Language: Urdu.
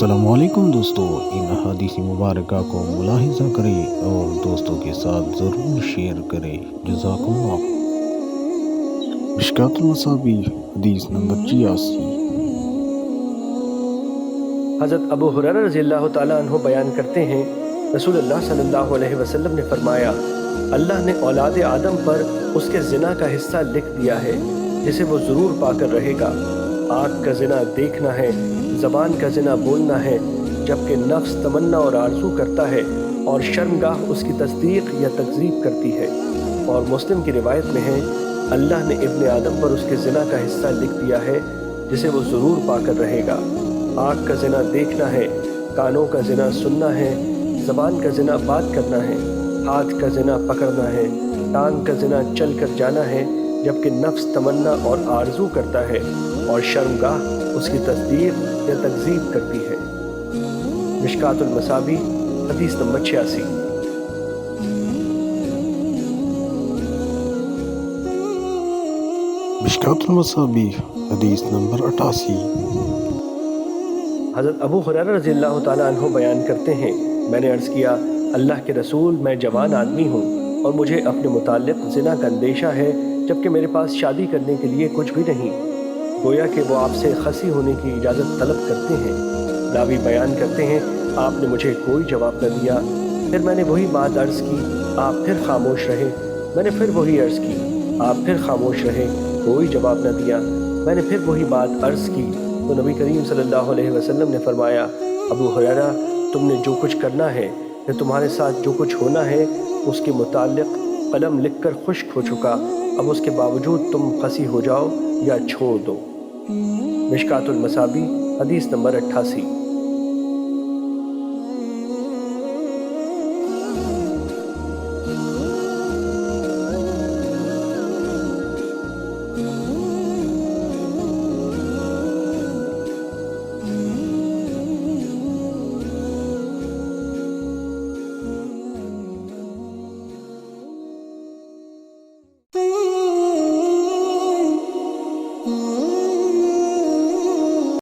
السلام علیکم دوستو، ان حدیث مبارکہ کو ملاحظہ کریں اور دوستوں کے ساتھ ضرور شیئر کریں۔ جزاکم اللہ۔ مشکوٰۃ المصابیح حدیث نمبر 86۔ حضرت ابو ہریرہ رضی اللہ تعالیٰ عنہ بیان کرتے ہیں، رسول اللہ صلی اللہ علیہ وسلم نے فرمایا، اللہ نے اولاد آدم پر اس کے زنا کا حصہ لکھ دیا ہے جسے وہ ضرور پا کر رہے گا۔ آنکھ کا زنا دیکھنا ہے، زبان کا زنا بولنا ہے، جبکہ نفس تمنا اور آرزو کرتا ہے، اور شرمگاہ اس کی تصدیق یا تکذیب کرتی ہے۔ اور مسلم کی روایت میں ہے، اللہ نے ابن آدم پر اس کے زنا کا حصہ لکھ دیا ہے جسے وہ ضرور پا کر رہے گا۔ آنکھ کا زنا دیکھنا ہے، کانوں کا زنا سننا ہے، زبان کا زنا بات کرنا ہے، ہاتھ کا زنا پکڑنا ہے، ٹانگ کا زنا چل کر جانا ہے، جبکہ نفس تمنا اور آرزو کرتا ہے، اور شرمگاہ اس کی تصدیق یا تکذیب کرتی ہے۔ مشکوٰۃ المصابیح حدیث نمبر 86۔ مشکوٰۃ المصابیح حدیث نمبر 88۔ حضرت ابو ہریرہ رضی اللہ تعالیٰ عنہ بیان کرتے ہیں، میں نے عرض کیا، اللہ کے رسول، میں جوان آدمی ہوں اور مجھے اپنے متعلق زنا کا اندیشہ ہے، جبکہ میرے پاس شادی کرنے کے لیے کچھ بھی نہیں۔ گویا کہ وہ آپ سے خصی ہونے کی اجازت طلب کرتے ہیں۔ راوی بیان کرتے ہیں، آپ نے مجھے کوئی جواب نہ دیا۔ پھر میں نے وہی بات عرض کی، آپ پھر خاموش رہے۔ میں نے پھر وہی عرض کی، آپ پھر خاموش رہے، کوئی جواب نہ دیا۔ میں نے پھر وہی بات عرض کی تو نبی کریم صلی اللہ علیہ وسلم نے فرمایا، ابو ہریرہ، تم نے جو کچھ کرنا ہے یا تمہارے ساتھ جو کچھ ہونا ہے اس کے متعلق قلم لکھ کر خشک ہو چکا، اب اس کے باوجود تم خصی ہو جاؤ یا چھوڑ دو۔ مشکوٰۃ المصابیح حدیث نمبر 88۔